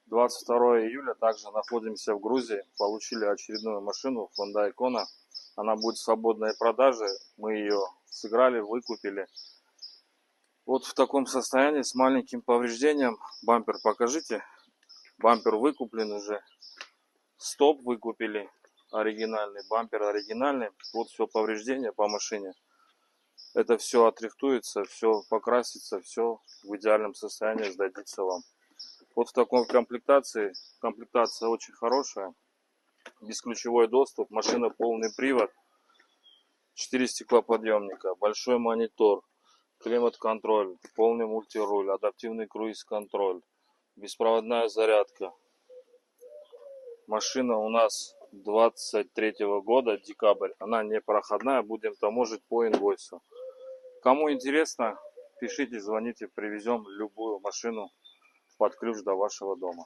22 июля также находимся в Грузии. Получили очередную машину Hyundai Kona. Она будет в свободной продаже. Мы ее сыграли, выкупили. Вот в таком состоянии с маленьким повреждением. Бампер покажите. Бампер выкуплен уже. Стоп выкупили. Оригинальный. Бампер оригинальный. Вот все повреждения по машине. Это все отрихтуется, все покрасится, все в идеальном состоянии сдадится вам. Вот в такой комплектации. Комплектация очень хорошая. Бесключевой доступ. Машина полный привод. 4 стеклоподъемника. Большой монитор. Климат-контроль. Полный мультируль. Адаптивный круиз-контроль. Беспроводная зарядка. Машина у нас 23 года, декабрь. Она не проходная. Будем таможить по инвойсу. Кому интересно, пишите, звоните. Привезем любую машину под ключ до вашего дома.